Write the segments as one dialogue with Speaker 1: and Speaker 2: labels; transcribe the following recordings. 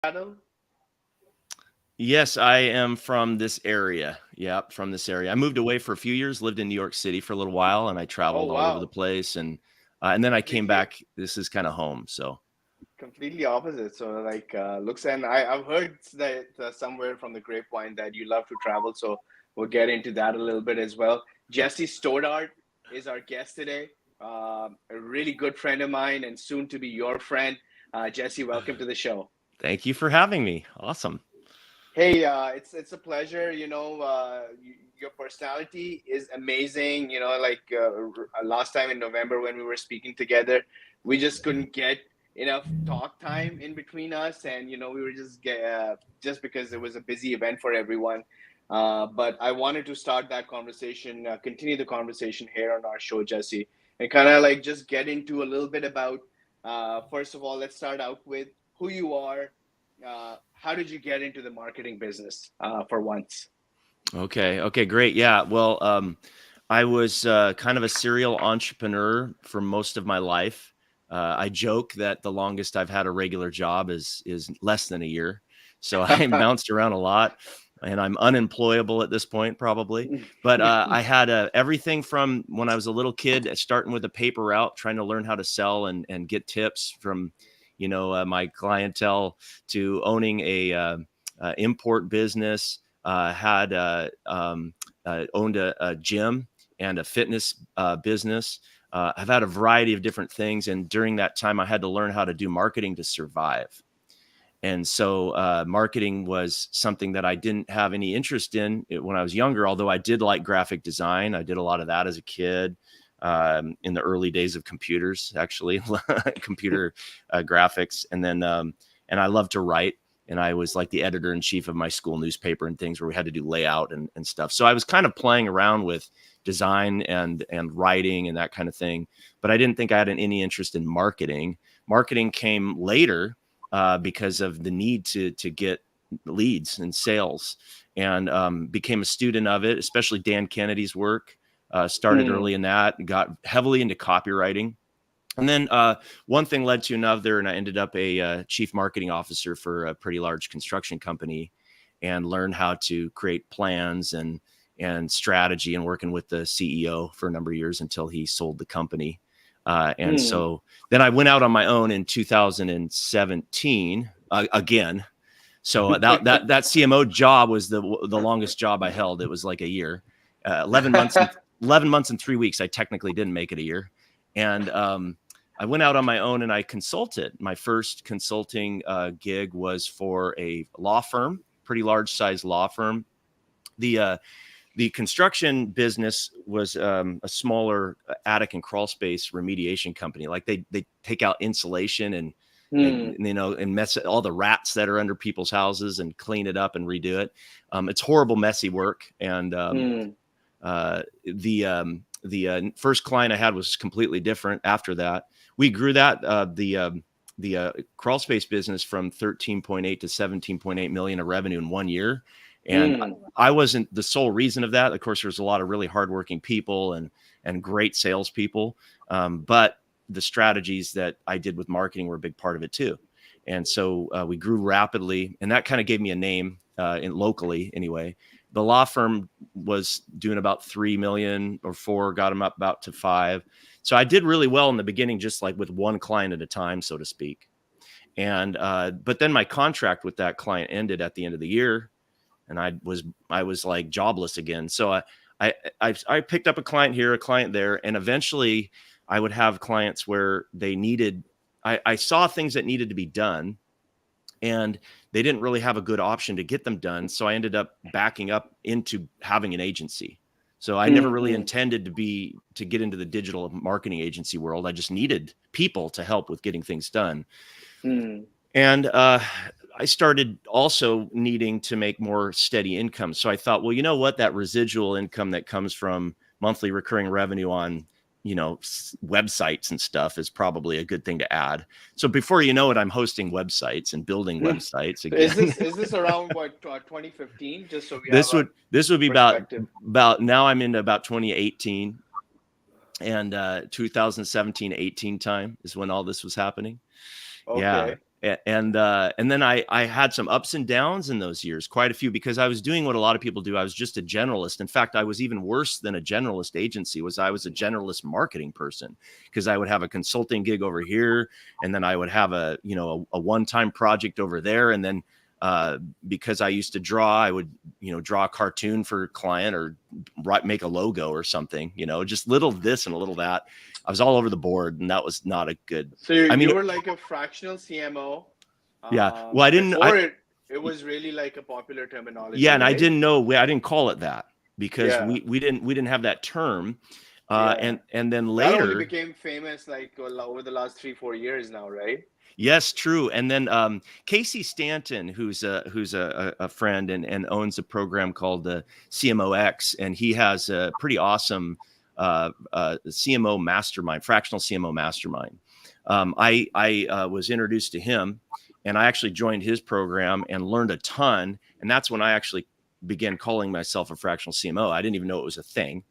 Speaker 1: Adam?
Speaker 2: Yes, I am from this area. Yep, from this area. I moved away for a few years, lived in New York City for a little while, and I
Speaker 1: Oh,
Speaker 2: traveled all over the
Speaker 1: wow.
Speaker 2: place. And then I came
Speaker 1: Completely,
Speaker 2: back. This is kind of home. So
Speaker 1: completely opposite. So, like, looks and I've heard that somewhere from the grapevine that you love to travel. So, we'll get into that a little bit as well. Jesse Stoddard is our guest today. A really good friend of mine and soon to be your friend. Jesse, welcome to the show.
Speaker 2: thank you for having me. Awesome.
Speaker 1: Hey, it's a pleasure. Your personality is amazing. Like last time in November when we were speaking together, we just couldn't get enough talk time in between us, and we were just because it was a busy event for everyone. But I wanted to start that conversation, continue the conversation here on our show, Jesse, and kind of like just get into a little bit about. First of all, let's start out with who you are. How did you get into the marketing business for once?
Speaker 2: Okay, great. Yeah. Well, I was kind of a serial entrepreneur for most of my life. I joke that the longest I've had a regular job is less than a year. So I bounced around a lot, and I'm unemployable at this point, probably. But I had everything from when I was a little kid, starting with a paper route, trying to learn how to sell and get tips from, my clientele, to owning a import business. Had owned a gym and a fitness business. I've had a variety of different things, and during that time, I had to learn how to do marketing to survive. And so marketing was something that I didn't have any interest in when I was younger, although I did like graphic design. I did a lot of that as a kid in the early days of computers, actually, computer graphics. And I love to write. And I was like the editor in chief of my school newspaper and things where we had to do layout and stuff. So I was kind of playing around with design and writing and that kind of thing. But I didn't think I had any interest in marketing. Marketing came later because of the need to get leads and sales, and became a student of it, especially Dan Kennedy's work. Started
Speaker 1: Hmm.
Speaker 2: early in that, got heavily into copywriting. And then one thing led to another, and I ended up a chief marketing officer for a pretty large construction company, and learned how to create plans and strategy, and working with the CEO for a number of years until he sold the company. And
Speaker 1: Hmm.
Speaker 2: so then I went out on my own in 2017 again. So that CMO job was the longest job I held. It was like a year, 11 months and 3 weeks. I technically didn't make it a year, and I went out on my own and I consulted. My first consulting gig was for a law firm, pretty large size law firm. The construction business was a smaller attic and crawl space remediation company. Like they take out insulation and
Speaker 1: Hmm.
Speaker 2: and mess all the rats that are under people's houses and clean it up and redo it. It's horrible, messy work. And
Speaker 1: Hmm.
Speaker 2: the first client I had was completely different. After that, we grew the crawl space business from 13.8 to 17.8 million of revenue in 1 year. And
Speaker 1: Hmm.
Speaker 2: I wasn't the sole reason of that. Of course, there's a lot of really hardworking people and great salespeople, but the strategies that I did with marketing were a big part of it too. And so we grew rapidly, and that kind of gave me a name locally anyway. The law firm was doing about 3 million or 4, got them up about to 5. So I did really well in the beginning, just like with one client at a time, so to speak. And but then my contract with that client ended at the end of the year, and I was like jobless again. So I picked up a client here, a client there, and eventually I would have clients where they needed. I saw things that needed to be done, and they didn't really have a good option to get them done. So I ended up backing up into having an agency. So I never really
Speaker 1: Hmm.
Speaker 2: intended to get into the digital marketing agency world. I just needed people to help with getting things done.
Speaker 1: Hmm.
Speaker 2: And I started also needing to make more steady income. So I thought, well, you know what? That residual income that comes from monthly recurring revenue on, websites and stuff is probably a good thing to add. So before you know it, I'm hosting websites and building
Speaker 1: Hmm.
Speaker 2: websites
Speaker 1: So is
Speaker 2: again.
Speaker 1: this around what 2015? Just so we have
Speaker 2: this
Speaker 1: a
Speaker 2: would this would be about
Speaker 1: perspective.
Speaker 2: about now I'm into about 2018, and 2017, 18 time is when all this was happening. Yeah.
Speaker 1: Okay.
Speaker 2: And then I had some ups and downs in those years, quite a few, because I was doing what a lot of people do. I was just a generalist. In fact, I was even worse than a generalist agency. I was a generalist marketing person, because I would have a consulting gig over here, and then I would have a one-time project over there, and then because I used to draw, I would draw a cartoon for a client, or make a logo or something, just little this and a little that. I was all over the board, and that was not a good.
Speaker 1: So you were like a fractional CMO.
Speaker 2: Yeah. Well,
Speaker 1: it was really like a popular terminology.
Speaker 2: Yeah, and
Speaker 1: right?
Speaker 2: I didn't know. I didn't call it that, because we didn't have that term. And then later,
Speaker 1: that only became famous like over the last 3-4 years now, right?
Speaker 2: Yes, true. And then Casey Stanton, who's a friend and owns a program called the CMOX, and he has a pretty awesome CMO mastermind, fractional CMO mastermind. I was introduced to him, and I actually joined his program and learned a ton. And that's when I actually began calling myself a fractional CMO. I didn't even know it was a thing.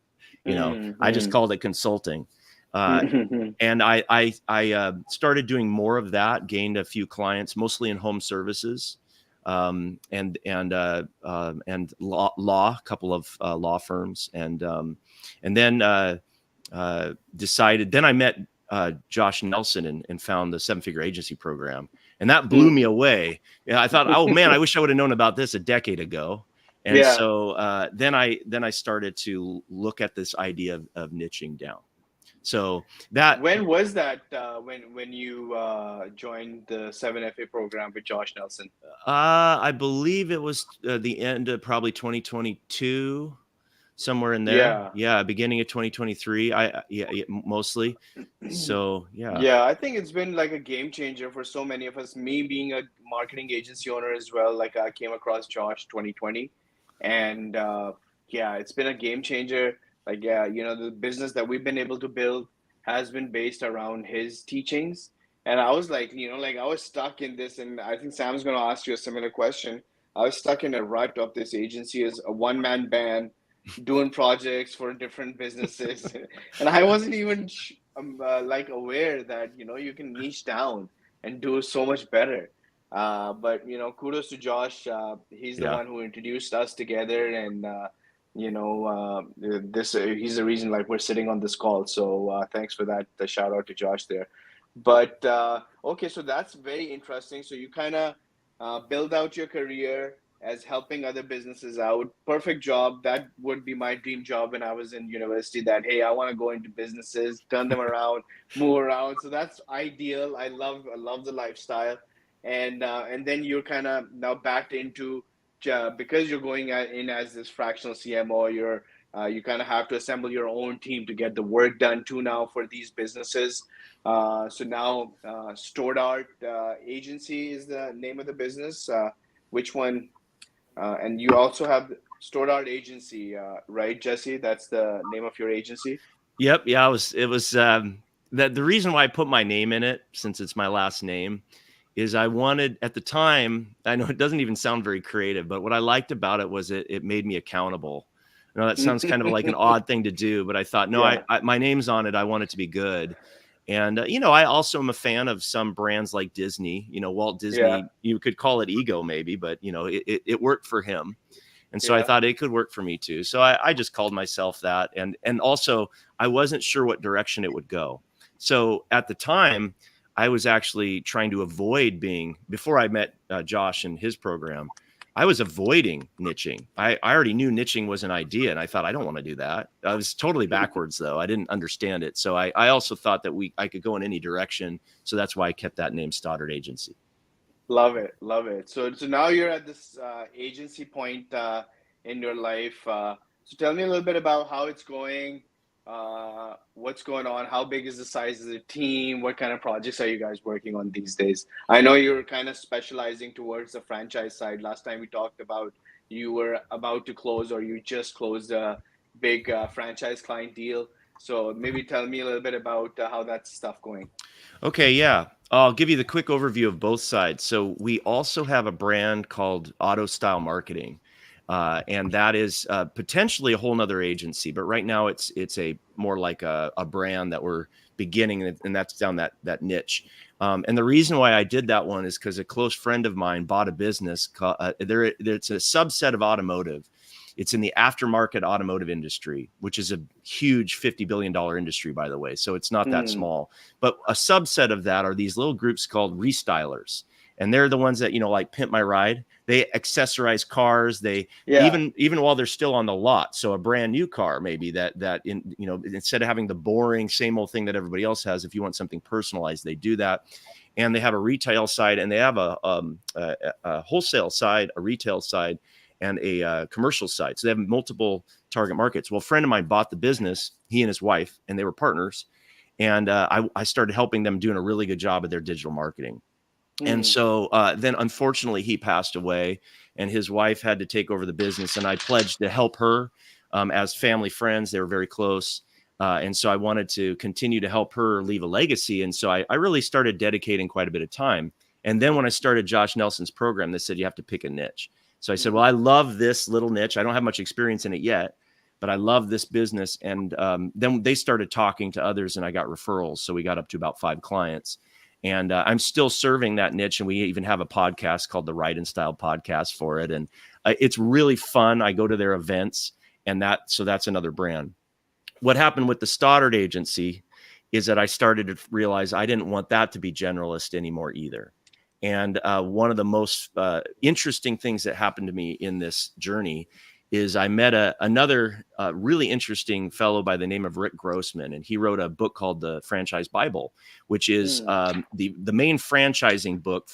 Speaker 2: I just called it consulting. And I started doing more of that, gained a few clients, mostly in home services, and law, a couple of law firms, and then decided. Then I met Josh Nelson and found the 7-figure agency program, and that blew me away. I thought, oh man, I wish I would have known about this a decade ago. And so then I started to look at this idea of niching down. So that,
Speaker 1: when was that? When you joined the 7FA program with Josh Nelson?
Speaker 2: I believe it was the end of probably 2022, somewhere in there. Yeah, beginning of 2023. Mostly. So
Speaker 1: yeah, I think it's been like a game changer for so many of us. Me being a marketing agency owner as well, like I came across Josh 2020, and it's been a game changer. Like, the business that we've been able to build has been based around his teachings. And I was like, I was stuck in this, and I think Sam's going to ask you a similar question. I was stuck in a rut of this agency as a one-man band doing projects for different businesses. And I wasn't even aware that, you can niche down and do so much better. But, kudos to Josh. He's the one who introduced us together, and, he's the reason like we're sitting on this call. So thanks for that. The shout out to Josh there. But okay, so that's very interesting. So you kind of build out your career as helping other businesses out. Perfect job. That would be my dream job when I was in university. That, hey, I want to go into businesses, turn them around, move around. So that's ideal. I love the lifestyle. And then you're kind of now backed into, because you're going in as this fractional CMO, you kind of have to assemble your own team to get the work done too now for these businesses. So now Stoddard Agency is the name of the business. Which one? And you also have Stoddard Agency, right, Jesse? That's the name of your agency?
Speaker 2: Yep. Yeah, it was the reason why I put my name in it, since it's my last name, is I wanted, at the time, I know it doesn't even sound very creative, but what I liked about it was it made me accountable. I know that sounds kind of like an odd thing to do, but I thought, no, I my name's on it. I want it to be good. And, I also am a fan of some brands like Disney, Walt Disney. You could call it ego maybe, but, it worked for him. And so I thought it could work for me too. So I just called myself that. And also I wasn't sure what direction it would go. So at the time, I was actually trying to avoid before I met Josh and his program, I was avoiding niching. I already knew niching was an idea, and I thought, I don't want to do that. I was totally backwards though. I didn't understand it. So I also thought that I could go in any direction. So that's why I kept that name, Stoddard Agency.
Speaker 1: Love it. Love it. So now you're at this agency point in your life. So tell me a little bit about how it's going. What's going on? How big is the size of the team? What kind of projects are you guys working on these days? I know you're kind of specializing towards the franchise side. Last time we talked about you were about to close, or you just closed a big franchise client deal. So maybe tell me a little bit about how that stuff going.
Speaker 2: Okay, yeah. I'll give you the quick overview of both sides. So we also have a brand called Auto Style Marketing. And that is potentially a whole nother agency, but right now it's a more like a brand that we're beginning, and that's down that niche. And the reason why I did that one is because a close friend of mine bought a business. It's a subset of automotive. It's in the aftermarket automotive industry, which is a huge $50 billion industry, by the way. So it's not that small. But a subset of that are these little groups called restylers. And they're the ones that, like Pimp My Ride. They accessorize cars. They even while they're still on the lot. So a brand new car, maybe instead of having the boring same old thing that everybody else has, if you want something personalized, they do that. And they have a retail side, and they have a wholesale side, a retail side, and a commercial side. So they have multiple target markets. Well, a friend of mine bought the business, he and his wife, and they were partners. And I started helping them doing a really good job of their digital marketing. And so then unfortunately he passed away, and his wife had to take over the business, and I pledged to help her as family friends. They were very close. And so I wanted to continue to help her leave a legacy. And so I really started dedicating quite a bit of time. And then when I started Josh Nelson's program, they said, you have to pick a niche. So I said, well, I love this little niche. I don't have much experience in it yet, but I love this business. And then they started talking to others, and I got referrals. So we got up to about 5 clients. And I'm still serving that niche. And we even have a podcast called the Ride and Style Podcast for it. And it's really fun. I go to their events, and so that's another brand. What happened with the Stoddard agency is that I started to realize I didn't want that to be generalist anymore either. And one of the most interesting things that happened to me in this journey is I met another really interesting fellow by the name of Rick Grossman, and he wrote a book called The Franchise Bible, which is the main franchising book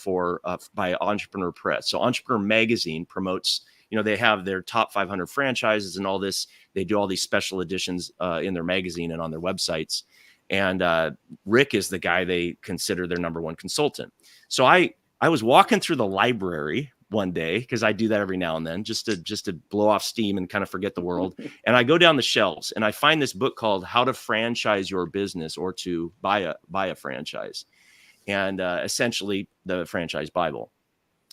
Speaker 2: by Entrepreneur Press. So Entrepreneur Magazine promotes, they have their top 500 franchises and all this. They do all these special editions in their magazine and on their websites. And Rick is the guy they consider their number one consultant. So I was walking through the library one day, because I do that every now and then, just to blow off steam and kind of forget the world. And I go down the shelves, and I find this book called How to Franchise Your Business, or to buy a franchise, and essentially the Franchise Bible.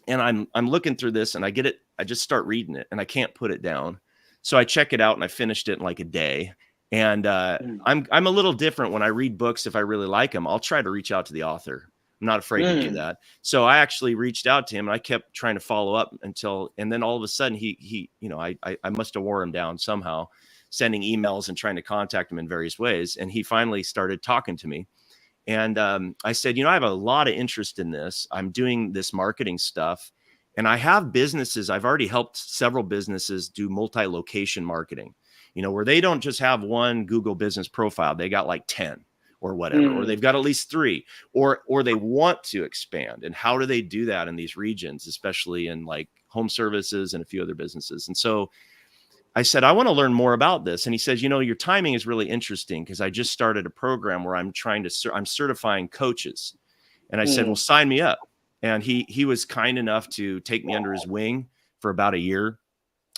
Speaker 2: And I'm looking through this, and I get it. I just start reading it, and I can't put it down. So I check it out, and I finished it in like a day. And I'm a little different when I read books. If I really like them, I'll try to reach out to the author. I'm not afraid to do that. So I actually reached out to him, and I kept trying to follow up and then all of a sudden I must have wore him down somehow, sending emails and trying to contact him in various ways. And he finally started talking to me. And I said, I have a lot of interest in this. I'm doing this marketing stuff, and I have businesses. I've already helped several businesses do multi-location marketing, where they don't just have one Google business profile. They got like 10. Or whatever, or they've got at least 3, or they want to expand. And how do they do that in these regions, especially in like home services and a few other businesses? And so I said, I want to learn more about this. And he says, your timing is really interesting, because I just started a program where I'm certifying coaches. And I said, well, sign me up. And he was kind enough to take me under his wing for about a year.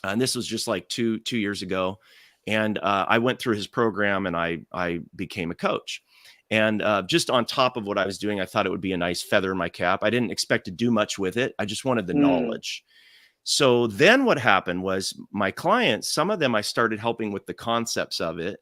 Speaker 2: And this was just like two years ago. And I went through his program, and I became a coach. And just on top of what I was doing, I thought it would be a nice feather in my cap. I didn't expect to do much with it. I just wanted the knowledge. So then what happened was my clients, some of them I started helping with the concepts of it,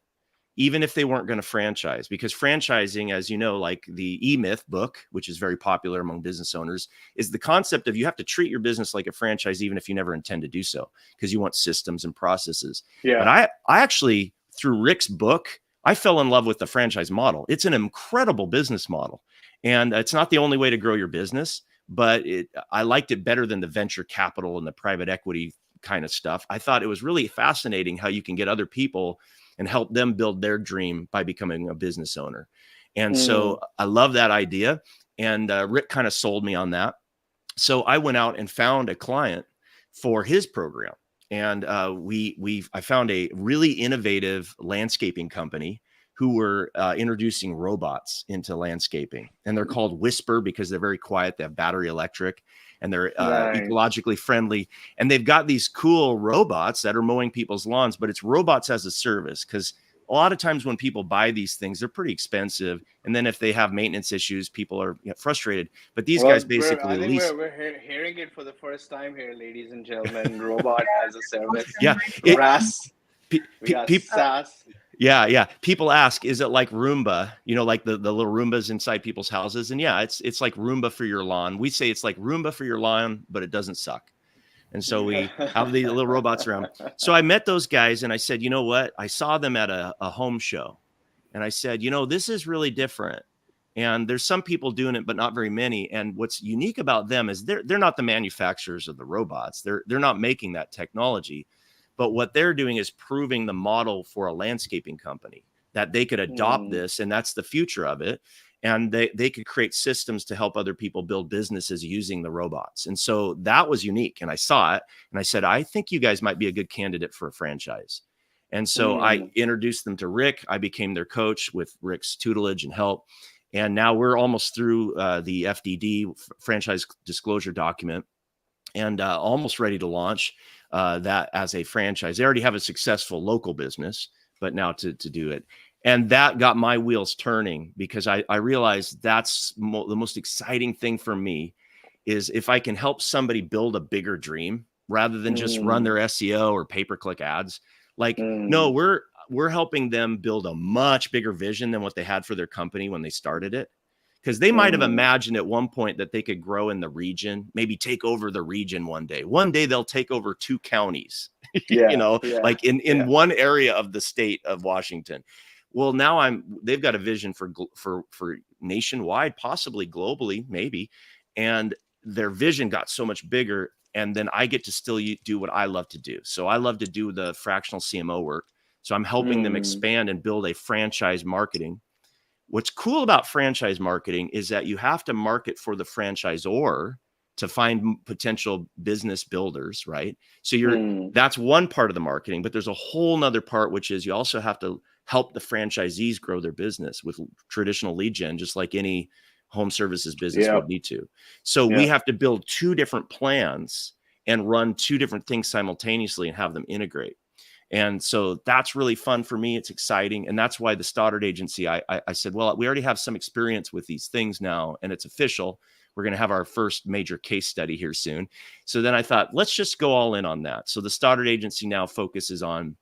Speaker 2: even if they weren't going to franchise, because franchising, as you know, like the E-Myth book, which is very popular among business owners, is the concept of you have to treat your business like a franchise, even if you never intend to do so, because you want systems and processes. Yeah. But I actually, through Rick's book, I fell in love with the franchise model. It's an incredible business model. And it's not the only way to grow your business, but I liked it better than the venture capital and the private equity kind of stuff. I thought it was really fascinating how you can get other people and help them build their dream by becoming a business owner. And so I love that idea. And Rick kind of sold me on that. So I went out and found a client for his program. And I found a really innovative landscaping company who were introducing robots into landscaping. And they're called Whisper because they're very quiet. They have battery electric, and they're ecologically friendly. And they've got these cool robots that are mowing people's lawns, but it's robots as a service, because a lot of times when people buy these things, they're pretty expensive. And then if they have maintenance issues, people are frustrastrated. But these guys basically lease.
Speaker 1: We're hearing it for the first time here, ladies and gentlemen. Robot as a service.
Speaker 2: Yeah.
Speaker 1: RAS. We got SaaS.
Speaker 2: Yeah. People ask, is it like Roomba? You know, like the little Roombas inside people's houses? And yeah, it's like Roomba for your lawn. We say it's like Roomba for your lawn, but it doesn't suck. And so we have the little robots around. So I met those guys and I said, you know what? I saw them at a home show. And I said, you know, this is really different. And there's some people doing it, but not very many. And what's unique about them is they're not the manufacturers of the robots. They're not making that technology. But what they're doing is proving the model for a landscaping company that they could adopt this, and that's the future of it. And they could create systems to help other people build businesses using the robots. And so that was unique. And I saw it and I said, I think you guys might be a good candidate for a franchise. And so I introduced them to Rick. I became their coach with Rick's tutelage and help. And now we're almost through the FDD, franchise disclosure document, and almost ready to launch that as a franchise. They already have a successful local business, but now to do it. And that got my wheels turning because I realized that's the most exciting thing for me is if I can help somebody build a bigger dream rather than just run their SEO or pay-per-click ads. Like, no, we're helping them build a much bigger vision than what they had for their company when they started it. Because they might have imagined at one point that they could grow in the region, maybe take over the region one day. One day they'll take over 2 counties, like in one area of the state of Washington. Well, now they've got a vision for nationwide, possibly globally, maybe. And their vision got so much bigger. And then I get to still do what I love to do. So I love to do the fractional CMO work. So I'm helping them expand and build a franchise marketing. What's cool about franchise marketing is that you have to market for the franchisor to find potential business builders, right? So that's one part of the marketing, but there's a whole nother part, which is you also have to help the franchisees grow their business with traditional lead gen, just like any home services business would need to. So we have to build 2 different plans and run 2 different things simultaneously and have them integrate. And so that's really fun for me. It's exciting. And that's why the Stoddard agency, I said, well, we already have some experience with these things now, and it's official. We're going to have our first major case study here soon. So then I thought, let's just go all in on that. So the Stoddard agency now focuses on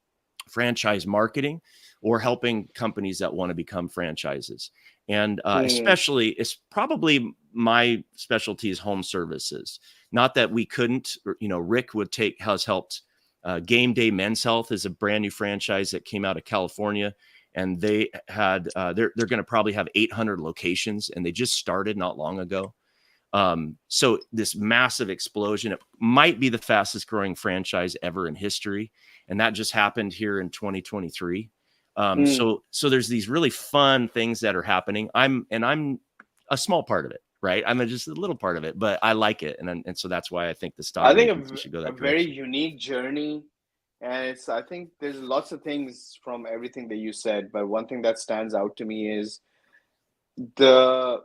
Speaker 2: franchise marketing or helping companies that want to become franchises. And especially, it's probably my specialty is home services. Not that we couldn't, Rick has helped. Game Day Men's Health is a brand new franchise that came out of California, and they had they're going to probably have 800 locations, and they just started not long ago. So this massive explosion, it might be the fastest growing franchise ever in history, and that just happened here in 2023. So there's these really fun things that are happening. I'm a small part of it. Right. I'm just a little part of it, but I like it. And so that's why I think the Stoddard agency should go that direction.
Speaker 1: Very unique journey. And I think there's lots of things from everything that you said, but one thing that stands out to me is the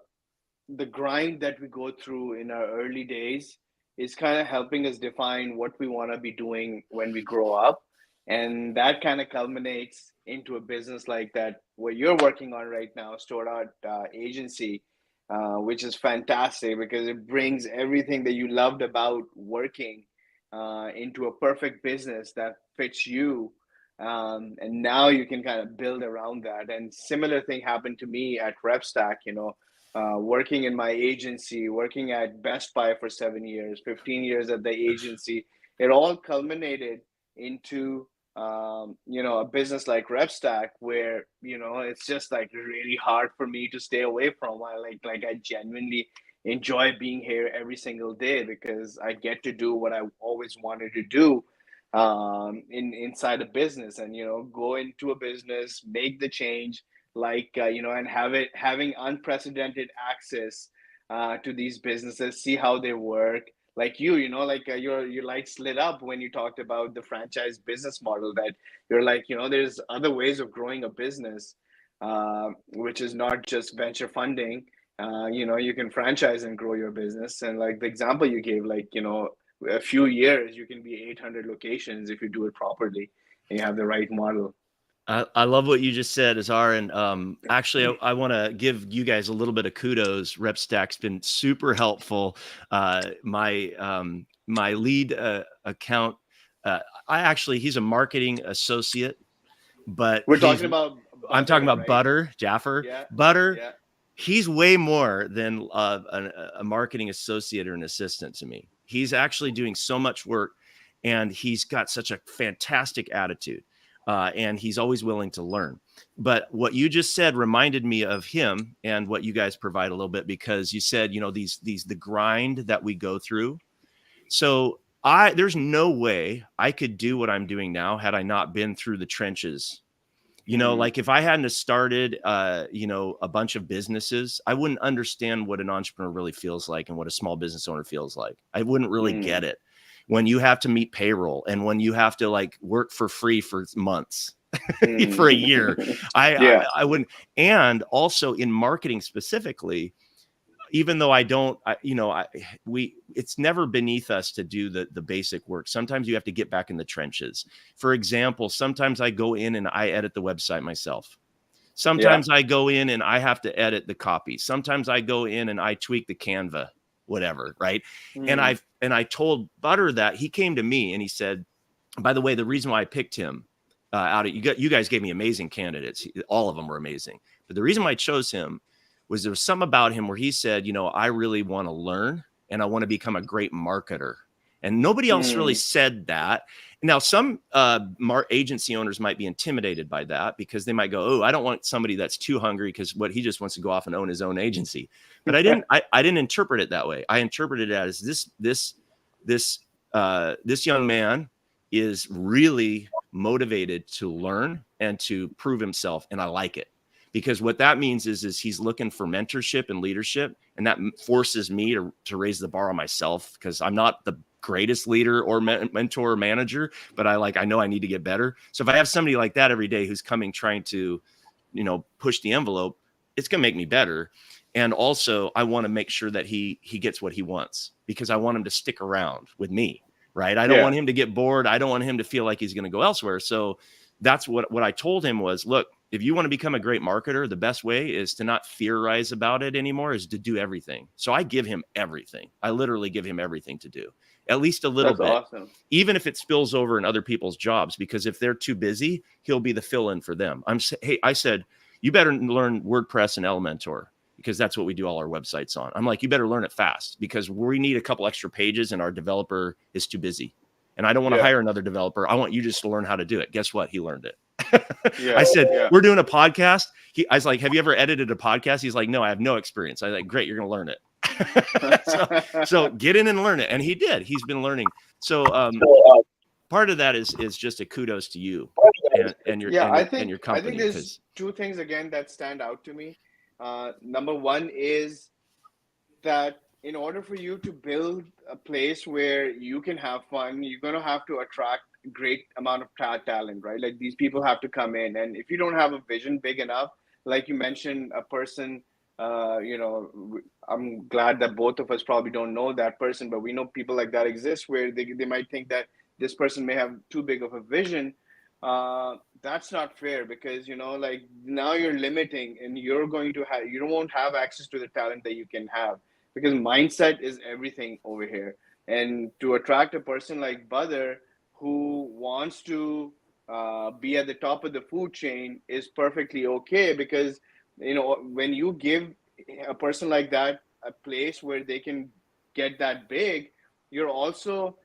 Speaker 1: grind that we go through in our early days is kind of helping us define what we want to be doing when we grow up. And that kind of culminates into a business like that, what you're working on right now, Stoddard agency. Which is fantastic because it brings everything that you loved about working into a perfect business that fits you. And now you can kind of build around that. And similar thing happened to me at RevStack, working in my agency, working at Best Buy for 7 years, 15 years at the agency. It all culminated into a business like RevStack, where it's just like really hard for me to stay away from. I genuinely enjoy being here every single day because I get to do what I always wanted to do inside a business, and go into a business, make the change, and having unprecedented access to these businesses, see how they work. Like your lights lit up when you talked about the franchise business model, that you're like, there's other ways of growing a business, which is not just venture funding. You can franchise and grow your business. And like the example you gave, a few years, you can be 800 locations if you do it properly and you have the right model.
Speaker 2: I love what you just said, Azar. And actually, I want to give you guys a little bit of kudos. RevStack's been super helpful. My lead account, he's a marketing associate, but
Speaker 1: We're talking about
Speaker 2: I'm talking
Speaker 1: butter,
Speaker 2: about
Speaker 1: right?
Speaker 2: Butter, Jaffer.
Speaker 1: Yeah,
Speaker 2: Butter,
Speaker 1: yeah.
Speaker 2: he's way more than a marketing associate or an assistant to me. He's actually doing so much work, and he's got such a fantastic attitude, and he's always willing to learn. But what you just said reminded me of him and what you guys provide a little bit, because you said, the grind that we go through. So there's no way I could do what I'm doing now had I not been through the trenches.
Speaker 1: Mm,
Speaker 2: Like if I hadn't have started, a bunch of businesses, I wouldn't understand what an entrepreneur really feels like and what a small business owner feels like. I wouldn't really get
Speaker 1: mm,
Speaker 2: it when you have to meet payroll and when you have to like work for free for months, for a year.
Speaker 1: mm.
Speaker 2: I, I,
Speaker 1: Yeah,
Speaker 2: I wouldn't. And also in marketing specifically, even though I don't, it's never beneath us to do the basic work. Sometimes you have to get back in the trenches. For example, sometimes I go in and I edit the website myself.
Speaker 1: yeah.
Speaker 2: Sometimes I go in and I have to edit the copy. Sometimes I go in and I tweak the Canva, whatever, right? And
Speaker 1: Mm,
Speaker 2: I told Butter that. He came to me and he said, by the way, the reason why I picked him you guys gave me amazing candidates. All of them were amazing. But the reason why I chose him was there was something about him where he said, I really want to learn and I want to become a great marketer. And nobody else really
Speaker 1: mm.
Speaker 2: said that. Now, some agency owners might be intimidated by that because they might go, "Oh, I don't want somebody that's too hungry because what he just wants to go off and own his own agency." But I didn't. I didn't interpret it that way. I interpreted it as this young man is really motivated to learn and to prove himself, and I like it. Because what that means is he's looking for mentorship and leadership, and that forces me to raise the bar on myself because I'm not the greatest leader or mentor or manager, but I know I need to get better. So if I have somebody like that every day who's coming trying to, push the envelope, it's going to make me better. And also I want to make sure that he gets what he wants because I want him to stick around with me, right? I don't
Speaker 1: Yeah,
Speaker 2: want him to get bored. I don't want him to feel like he's going to go elsewhere. So that's what I told him was, look, if you want to become a great marketer, the best way is to not theorize about it anymore, is to do everything. So I give him everything. I literally give him everything to do, at least a little
Speaker 1: that's
Speaker 2: bit,
Speaker 1: awesome.
Speaker 2: even if it spills over in other people's jobs, because if they're too busy, he'll be the fill-in for them. I said, you better learn WordPress and Elementor because that's what we do all our websites on. I'm like, you better learn it fast because we need a couple extra pages and our developer is too busy. And I don't want to
Speaker 1: Yeah,
Speaker 2: hire another developer. I want you just to learn how to do it. Guess what? He learned it. I
Speaker 1: yeah,
Speaker 2: said,
Speaker 1: yeah.
Speaker 2: we're doing a podcast. I was like, have you ever edited a podcast? He's like, no, I have no experience. I was like, great, you're going to learn it. so get in and learn it. And he did. He's been learning. So part of that is just a kudos to you and your
Speaker 1: Yeah,
Speaker 2: and your
Speaker 1: I think
Speaker 2: company
Speaker 1: there's
Speaker 2: because
Speaker 1: two things again that stand out to me. Number one is that in order for you to build a place where you can have fun, you're going to have to attract great amount of talent, right? Like these people have to come in, and if you don't have a vision big enough, like you mentioned, a person, I'm glad that both of us probably don't know that person, but we know people like that exist where they might think that this person may have too big of a vision. That's not fair because like now you're limiting, and you're going to have you won't have access to the talent that you can have because mindset is everything over here. And to attract a person like Badr who wants to be at the top of the food chain is perfectly okay because when you give a person like that a place where they can get that big, you're also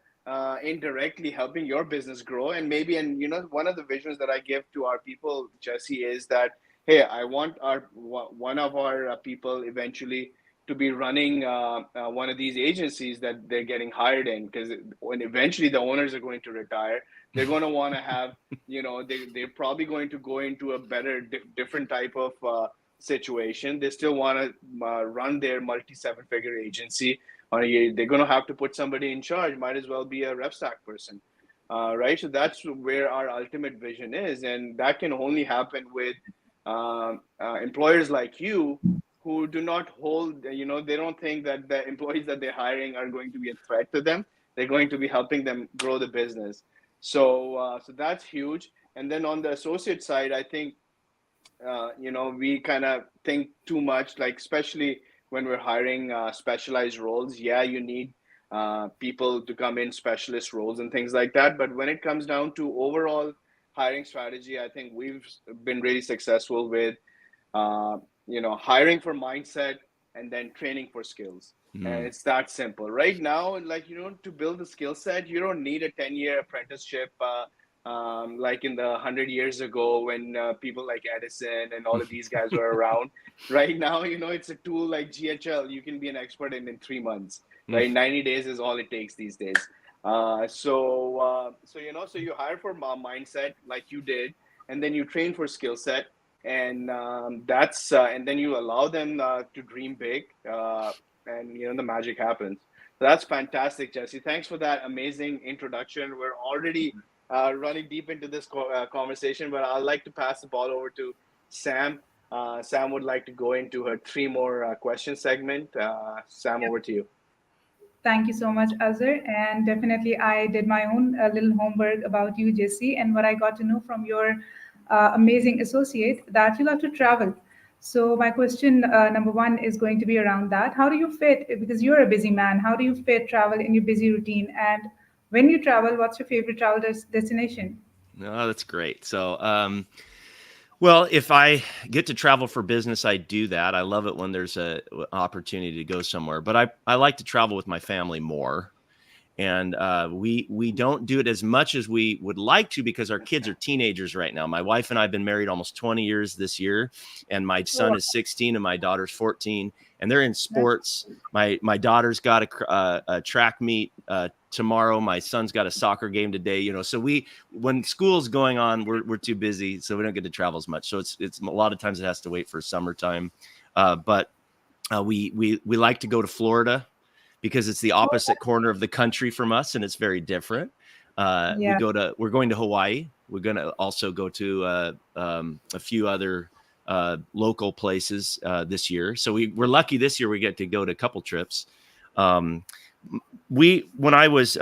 Speaker 1: indirectly helping your business grow. And maybe, and one of the visions that I give to our people, Jesse, is that hey, I want our one of our people eventually to be running one of these agencies that they're getting hired in, because when eventually the owners are going to retire, they're going to want to have, they're probably going to go into a better different type of situation. They still want to run their multi seven figure agency on a year. They're going to have to put somebody in charge. Might as well be a RevStack person, right? So that's where our ultimate vision is, and that can only happen with employers like you who do not hold, they don't think that the employees that they're hiring are going to be a threat to them. They're going to be helping them grow the business. So that's huge. And then on the associate side, I think we kind of think too much, like especially when we're hiring specialized roles. Yeah, you need people to come in specialist roles and things like that. But when it comes down to overall hiring strategy. I think we've been really successful with, hiring for mindset and then training for skills. And it's that simple. Right now, like, to build a skill set, you don't need a 10-year apprenticeship, like in the 100 years ago when people like Edison and all of these guys were around. Right now, it's a tool like GHL. You can be an expert in 3 months, right? 90 days is all it takes these days. So you hire for mindset like you did, and then you train for skill set, and and then you allow them to dream big, and the magic happens. So that's fantastic, Jesse. Thanks for that amazing introduction. We're already running deep into this conversation, but I'd like to pass the ball over to Sam. Sam would like to go into her three more question segment. Sam, over to you.
Speaker 3: Thank you so much, Azhar. And definitely, I did my own little homework about you, Jesse, and what I got to know from your amazing associate that you love to travel. So, my question number one is going to be around that. How do you fit, because you're a busy man, how do you fit travel in your busy routine? And when you travel, what's your favorite travel destination?
Speaker 2: No, that's great. So, well, if I get to travel for business, I do that. I love it when there's a opportunity to go somewhere, but I like to travel with my family more. And we don't do it as much as we would like to because our kids are teenagers right now. My wife and I have been married almost 20 years this year, and my son is 16 and my daughter's 14, and they're in sports. My daughter's got a track meet tomorrow. My son's got a soccer game today. So when school's going on, we're too busy, so we don't get to travel as much. So it's a lot of times it has to wait for summertime. But we like to go to Florida, because it's the opposite corner of the country from us, and it's very different.
Speaker 3: Yeah.
Speaker 2: We're going to Hawaii. We're going to also go to a few other local places this year. So we're lucky this year we get to go to a couple trips. When I was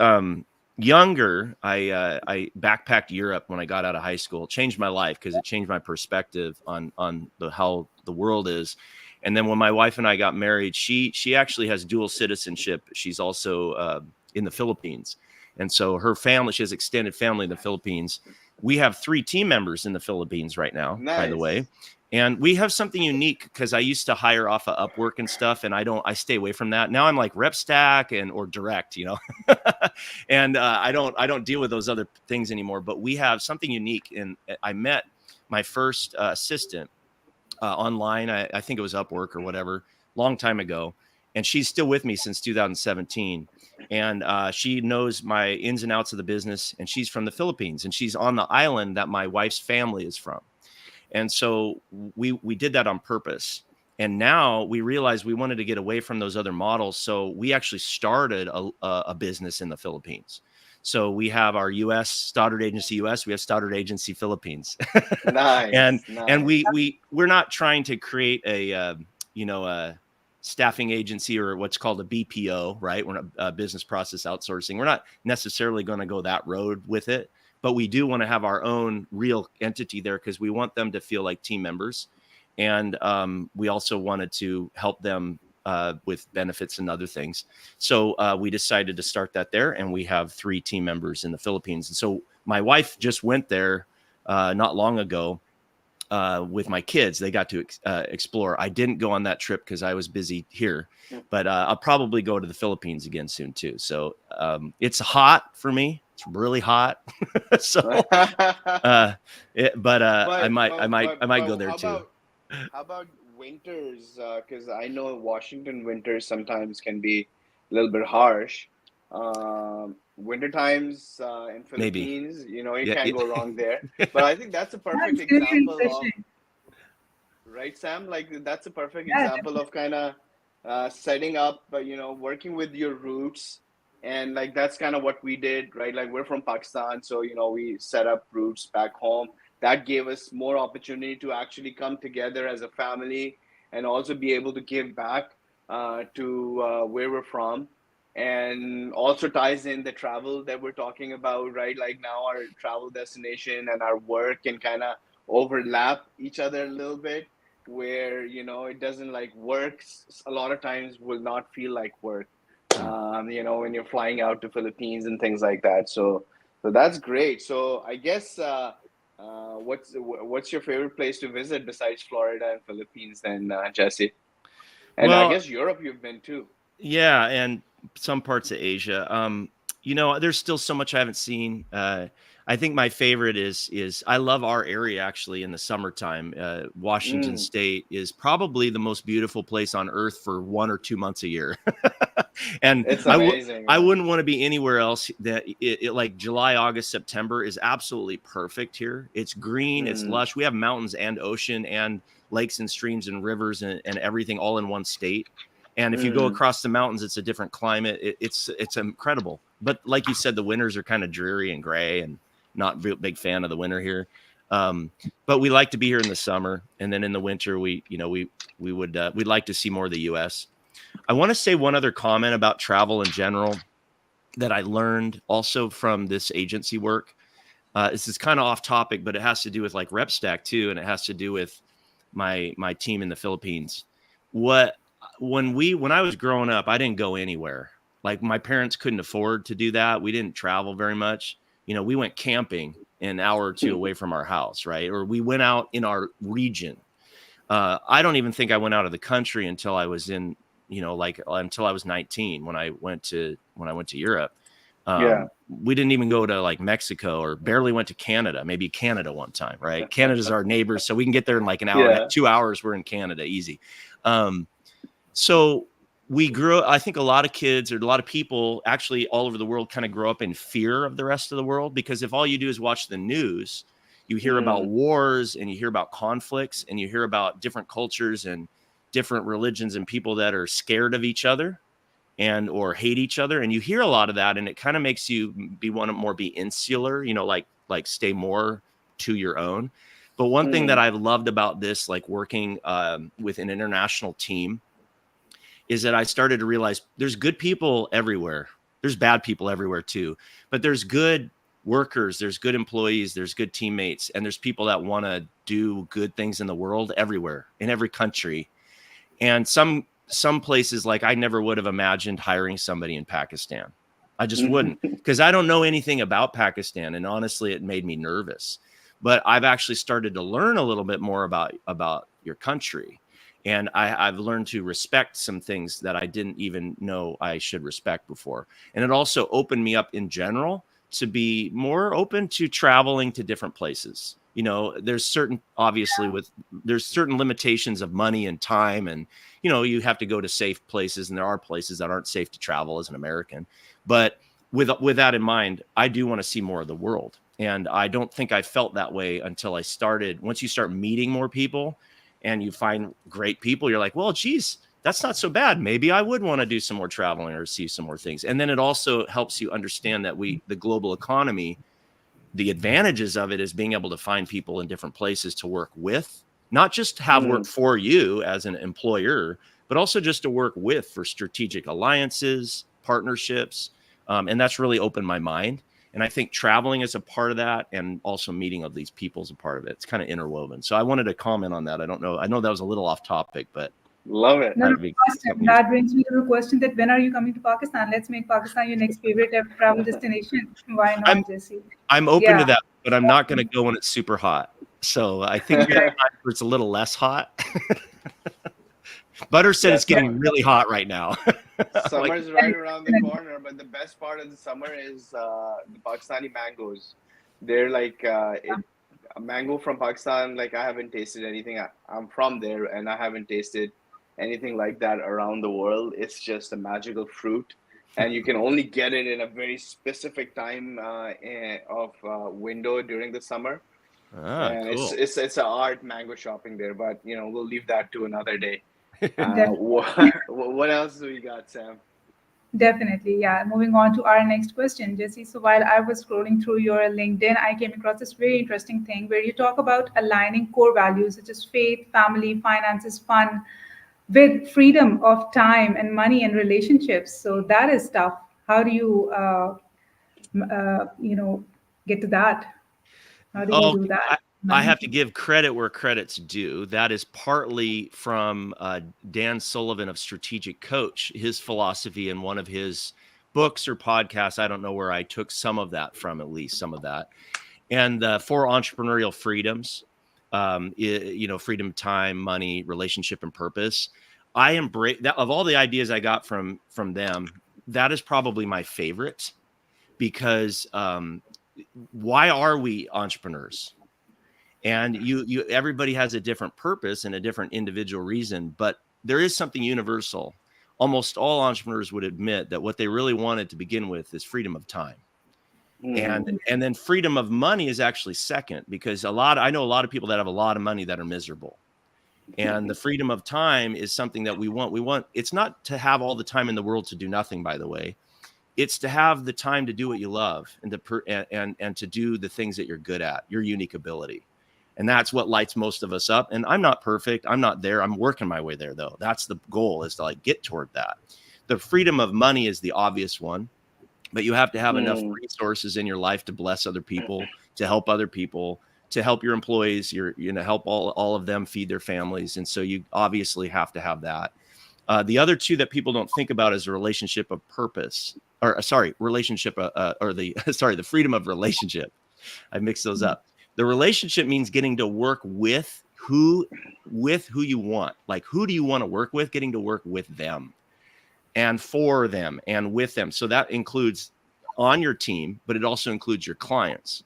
Speaker 2: younger, I backpacked Europe when I got out of high school. It changed my life because it changed my perspective on how the world is. And then when my wife and I got married, she actually has dual citizenship. She's also in the Philippines. And so her family, she has extended family in the Philippines. We have 3 team members in the Philippines right now, by the way. And we have something unique because I used to hire off of Upwork and stuff, and I stay away from that. Now I'm like RevStack or direct, and I don't deal with those other things anymore. But we have something unique. And I met my first assistant online. I think it was Upwork or whatever, long time ago. And she's still with me since 2017. And she knows my ins and outs of the business. And she's from the Philippines. And she's on the island that my wife's family is from. And so we did that on purpose. And now we realized we wanted to get away from those other models. So we actually started a business in the Philippines. So we have our U.S. Stoddard Agency U.S. We have Stoddard Agency Philippines.
Speaker 1: Nice.
Speaker 2: And we're not trying to create a staffing agency or what's called a BPO, right? We're not business process outsourcing. We're not necessarily going to go that road with it, but we do want to have our own real entity there because we want them to feel like team members, and we also wanted to help them with benefits and other things. So we decided to start that there, and we have 3 team members in the Philippines. And so my wife just went there not long ago with my kids. They got to explore. I didn't go on that trip because I was busy here, but I'll probably go to the Philippines again soon too. So it's hot for me. It's really hot. So, I might go there too.
Speaker 1: How about winters? Because I know Washington winters sometimes can be a little bit harsh. Winter times in Philippines, you can't go wrong there. But I think that's a perfect example of, right, Sam? Like that's a perfect example of kind of setting up, working with your roots. And like that's kind of what we did, right? Like we're from Pakistan, so we set up roots back home. That gave us more opportunity to actually come together as a family and also be able to give back to where we're from. And also ties in the travel that we're talking about, right? Like now our travel destination and our work can kind of overlap each other a little bit, where, it doesn't like work a lot of times will not feel like work, when you're flying out to Philippines and things like that. So that's great. So I guess What's your favorite place to visit besides Florida and Philippines then, Jesse? And I
Speaker 2: Well,
Speaker 1: guess Europe you've been too.
Speaker 2: yeah, and some parts of Asia. There's still so much I haven't seen. I think my favorite is I love our area actually in the summertime. Washington
Speaker 1: Mm,
Speaker 2: State is probably the most beautiful place on earth for 1 or 2 months a year. And
Speaker 1: it's amazing,
Speaker 2: I
Speaker 1: man.
Speaker 2: wouldn't want to be anywhere else. That it like July, August, September is absolutely perfect here. It's green, it's
Speaker 1: Mm,
Speaker 2: lush. We have mountains and ocean and lakes and streams and rivers and everything all in one state. And if you go
Speaker 1: mm,
Speaker 2: across the mountains, it's a different climate. It's incredible. But like you said, the winters are kind of dreary and gray, and not real big fan of the winter here. Um, but we like to be here in the summer, and then in the winter, we'd like to see more of the U.S. I want to say one other comment about travel in general that I learned also from this agency work. This is kind of off topic, but it has to do with like RevStack too, and it has to do with my team in the Philippines. What when I was growing up, I didn't go anywhere. Like my parents couldn't afford to do that. We didn't travel very much. We went camping an hour or two away from our house, right? Or we went out in our region. I don't even think I went out of the country until I was until I was 19 when I went to Europe.
Speaker 1: yeah.
Speaker 2: We didn't even go to like Mexico or barely went to Canada, maybe Canada one time, right? Canada's our neighbors, so we can get there in like an hour,
Speaker 1: Yeah.
Speaker 2: 2 hours. We're in Canada, easy. So we grew. I think a lot of kids or a lot of people actually all over the world kind of grow up in fear of the rest of the world, because if all you do is watch the news, you hear about
Speaker 1: Mm,
Speaker 2: wars and you hear about conflicts and you hear about different cultures and different religions and people that are scared of each other and or hate each other, and you hear a lot of that, and it kind of makes you be insular, like stay more to your own. But one thing that
Speaker 1: mm,
Speaker 2: I loved about this, like working with an international team, is that I started to realize there's good people everywhere. There's bad people everywhere too, but there's good workers, there's good employees, there's good teammates, and there's people that want to do good things in the world everywhere, in every country. And some places, like I never would have imagined hiring somebody in Pakistan. I just wouldn't,
Speaker 1: mm.
Speaker 2: because I don't know anything about Pakistan, and honestly, it made me nervous. But I've actually started to learn a little bit more about your country, and I've learned to respect some things that I didn't even know I should respect before. And it also opened me up in general to be more open to traveling to different places. There's certain limitations of money and time, and you have to go to safe places, and there are places that aren't safe to travel as an American. But with that in mind, I do want to see more of the world. And I don't think I felt that way until once you start meeting more people and you find great people, you're like, well, geez, that's not so bad. Maybe I would want to do some more traveling or see some more things. And then it also helps you understand that the global economy, the advantages of it is being able to find people in different places to work with, not just to have work
Speaker 1: Mm.
Speaker 2: for you as an employer, but also just to work with for strategic alliances, partnerships. And that's really opened my mind. And I think traveling is a part of that, and also meeting of these people is a part of it. It's kind of interwoven. So I wanted to comment on that. I don't know. I know that was a little off topic, but
Speaker 1: Love it.
Speaker 3: No, no,
Speaker 2: that'd be
Speaker 3: first,
Speaker 2: something.
Speaker 3: that brings me to the question that when are you coming to Pakistan? Let's make Pakistan your next favorite travel destination. Why
Speaker 2: I'm
Speaker 3: not, Jesse?
Speaker 2: I'm open to
Speaker 3: Yeah.
Speaker 2: that, but I'm not going to go when it's super hot. So I think we have time where it's a little less hot. Butter said
Speaker 1: Yeah,
Speaker 2: it's getting really hot right now. Like,
Speaker 1: summer's right around the corner, but the best part of the summer is the Pakistani mangoes. They're like a mango from Pakistan. Like I haven't tasted anything. I'm from there, and I haven't tasted anything like that around the world. It's just a magical fruit, and you can only get it in a very specific time of window during the summer. And it's
Speaker 2: cool.
Speaker 1: it's it's an art mango shopping there, but we'll leave that to another day.
Speaker 3: Definitely.
Speaker 1: What else do we got, Sam?
Speaker 3: Definitely, yeah. Moving on to our next question, Jesse. So while I was scrolling through your LinkedIn, I came across this very interesting thing where you talk about aligning core values such as faith, family, finances, fun, with freedom of time and money and relationships. So that is tough. How do you, get to that? How do you
Speaker 2: Oh,
Speaker 3: do that?
Speaker 2: I have
Speaker 3: Manage
Speaker 2: to
Speaker 3: it?
Speaker 2: give credit where credit's due. That is partly from Dan Sullivan of Strategic Coach, his philosophy in one of his books or podcasts. I don't know where I took some of that from, at least some of that. And the 4 entrepreneurial freedoms, freedom, time, money, relationship, and purpose. I embrace that. Of all the ideas I got from them, that is probably my favorite, because why are we entrepreneurs? And everybody has a different purpose and a different individual reason, but there is something universal. Almost all entrepreneurs would admit that what they really wanted to begin with is freedom of time. And then freedom of money is actually second, because I know a lot of people that have a lot of money that are miserable. And the freedom of time is something that we want. It's not to have all the time in the world to do nothing, by the way. It's to have the time to do what you love and to do the things that you're good at, your unique ability. And that's what lights most of us up. And I'm not perfect. I'm not there. I'm working my way there, though. That's the goal, is to like get toward that. The freedom of money is the obvious one, but you have to have enough resources in your life to bless other people, to help other people, to help your employees, help all of them feed their families. And so you obviously have to have that. The other two that people don't think about is a relationship of purpose, the freedom of relationship. I mix those up. The relationship means getting to work with who you want. Like, who do you want to work with? Getting to work with them and for them and with them. So that includes on your team, but it also includes your clients.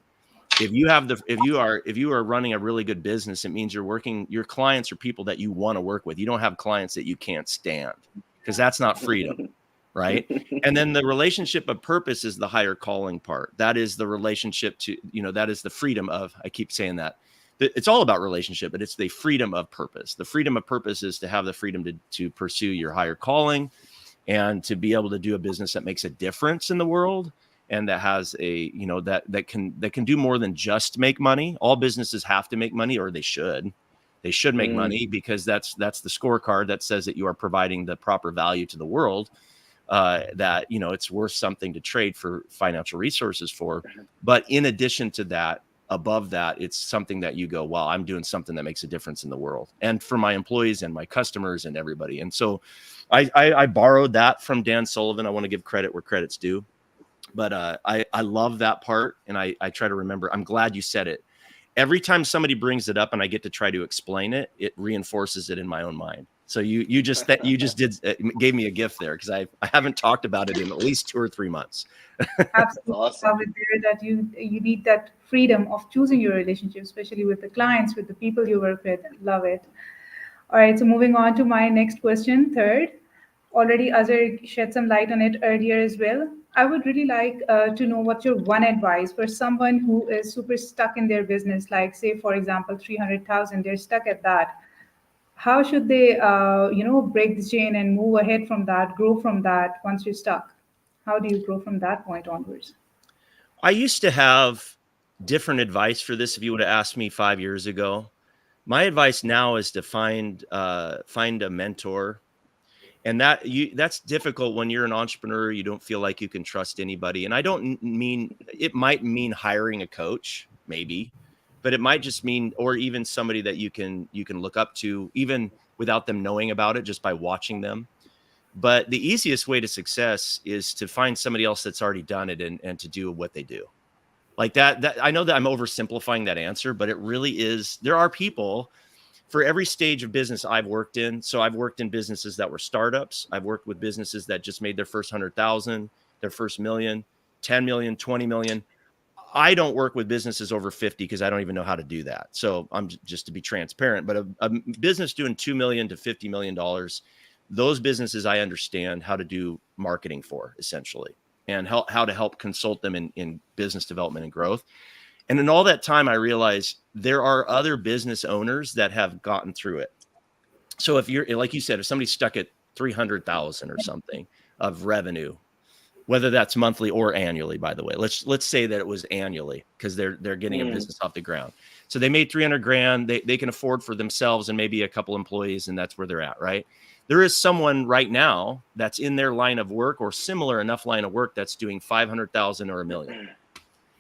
Speaker 2: If you are running a really good business, it means your clients are people that you want to work with. You don't have clients that you can't stand, because that's not freedom, right? And then the relationship of purpose is the higher calling part. That is the relationship to, that is the freedom of, I keep saying that. It's all about relationship, but it's the freedom of purpose. The freedom of purpose is to have the freedom to pursue your higher calling and to be able to do a business that makes a difference in the world. And that has that can do more than just make money. All businesses have to make money, or they should make money, because that's the scorecard that says that you are providing the proper value to the world, that, it's worth something to trade for financial resources for. But in addition to that, above that, it's something that you go, wow, I'm doing something that makes a difference in the world and for my employees and my customers and everybody. And so I borrowed that from Dan Sullivan. I want to give credit where credit's due. But I love that part, and I try to remember. I'm glad you said it. Every time somebody brings it up and I get to try to explain it, it reinforces it in my own mind. So you just gave me a gift there, because I haven't talked about it in at least 2 or 3 months.
Speaker 3: Absolutely.
Speaker 1: Awesome.
Speaker 3: Love it there, that you need that freedom of choosing your relationship, especially with the clients, with the people you work with. Love it. All right, so moving on to my next question, third. Already Azhar shed some light on it earlier as well. I would really like to know what's your one advice for someone who is super stuck in their business, like say, for example, 300,000, they're stuck at that. How should they, break the chain and move ahead from that, grow from that once you're stuck? How do you grow from that point onwards?
Speaker 2: I used to have different advice for this if you would have asked me 5 years ago. My advice now is to find a mentor. And that's difficult when you're an entrepreneur. You don't feel like you can trust anybody. And I don't mean, it might mean hiring a coach, maybe, but it might just mean, or even somebody that you can look up to, even without them knowing about it, just by watching them. But the easiest way to success is to find somebody else that's already done it and to do what they do. Like that. I know that I'm oversimplifying that answer, but it really is. There are people for every stage of business I've worked in. So I've worked in businesses that were startups. I've worked with businesses that just made their first 100,000, their first million, 10 million, 20 million. I don't work with businesses over 50 because I don't even know how to do that. So I'm just to be transparent, but a business doing $2 million to $50 million, those businesses I understand how to do marketing for, essentially, and how to help consult them in business development and growth. And in all that time, I realized there are other business owners that have gotten through it. So if you're, like you said, if somebody's stuck at 300,000 or something of revenue, whether that's monthly or annually, by the way, let's say that it was annually, because they're getting a business off the ground. So they made 300 grand. They can afford for themselves and maybe a couple employees, and that's where they're at, right? There is someone right now that's in their line of work or similar enough line of work that's doing 500,000 or $1 million.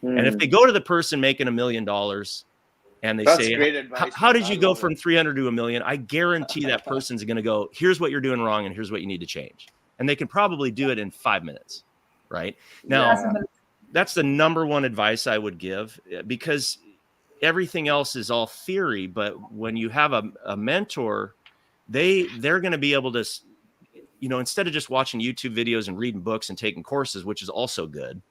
Speaker 2: And if they go to the person making $1 million and they
Speaker 1: That's
Speaker 2: say,
Speaker 1: great advice,
Speaker 2: how
Speaker 1: man.
Speaker 2: did you go from 300 to $1 million? I guarantee that person's going to go, here's what you're doing wrong, and here's what you need to change. And they can probably do it in 5 minutes, right? Now, that's the number one advice I would give, because everything else is all theory. But when you have a mentor, they're going to be able to, instead of just watching YouTube videos and reading books and taking courses, which is also good,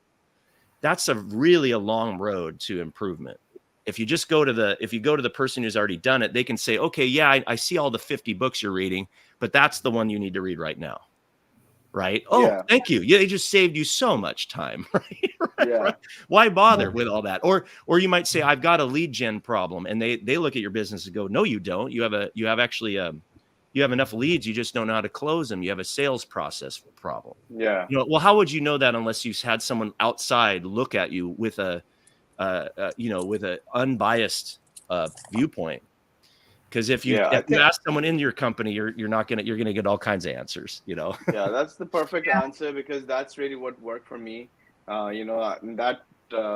Speaker 2: that's really a long road to improvement. If you just go to the person who's already done it, they can say, okay, yeah, I see all the 50 books you're reading, but that's the one you need to read right now. Right. Oh,
Speaker 1: Yeah.
Speaker 2: thank you. Yeah. It just saved you so much time. Right.
Speaker 1: Yeah.
Speaker 2: Why bother with all that? Or you might say, I've got a lead gen problem, and they look at your business and go, no, you don't. You have enough leads. You just don't know how to close them. You have a sales process problem.
Speaker 1: Yeah.
Speaker 2: Well, how would you know that unless you had someone outside look at you with with an unbiased viewpoint? Because if you ask someone in your company, you're gonna get all kinds of answers. Yeah,
Speaker 1: that's the perfect answer, because that's really what worked for me. That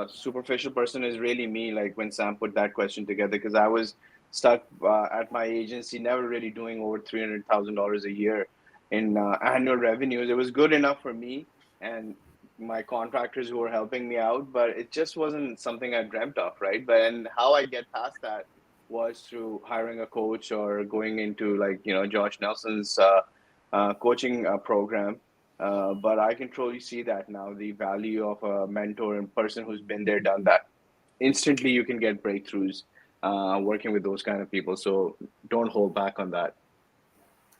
Speaker 1: superficial person is really me. Like when Sam put that question together, because I was stuck at my agency, never really doing over $300,000 a year in annual revenues. It was good enough for me and my contractors who were helping me out, but it just wasn't something I dreamt of, right? And how I get past that was through hiring a coach or going into Josh Nelson's coaching program. But I can truly see that now, the value of a mentor and person who's been there, done that. Instantly, you can get breakthroughs working with those kind of people. So don't hold back on that.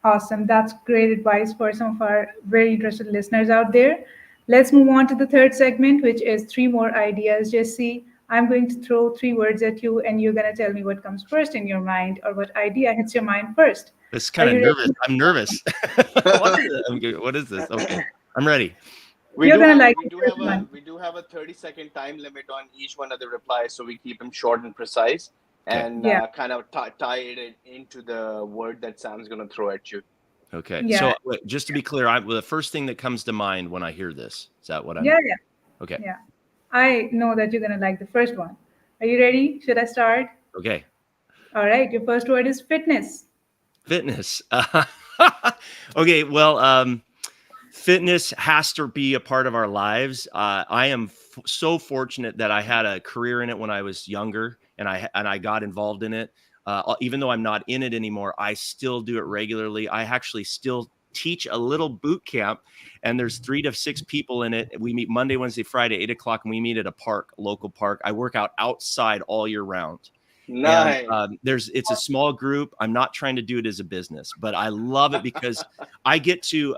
Speaker 3: Awesome. That's great advice for some of our very interested listeners out there. Let's move on to the third segment, which is 3 more ideas. Jesse, I'm going to throw 3 words at you, and you're going to tell me what comes first in your mind, or what idea hits your mind first.
Speaker 2: It's kind of nervous. I'm nervous. What is this? Okay, I'm ready.
Speaker 1: We do have a 30-second time limit on each one of the replies, so we keep them short and precise, and kind of tie it into the word that Sam's going to throw at you.
Speaker 2: Okay. Yeah. So just to be clear, the first thing that comes to mind when I hear this, is that what I'm?
Speaker 3: Yeah.
Speaker 2: Okay.
Speaker 3: Yeah. I know that you're going to like the first one. Are you ready? Should I start?
Speaker 2: Okay.
Speaker 3: All right. Your first word is fitness.
Speaker 2: Fitness. Okay. Well, fitness has to be a part of our lives. I am so fortunate that I had a career in it when I was younger, and I got involved in it. Even though I'm not in it anymore, I still do it regularly. I actually still teach a little boot camp, and there's 3 to 6 people in it. We meet Monday, Wednesday, Friday, 8:00, and we meet at a local park. I work out outside all year round.
Speaker 1: Nice.
Speaker 2: And, it's a small group. I'm not trying to do it as a business, but I love it because I get to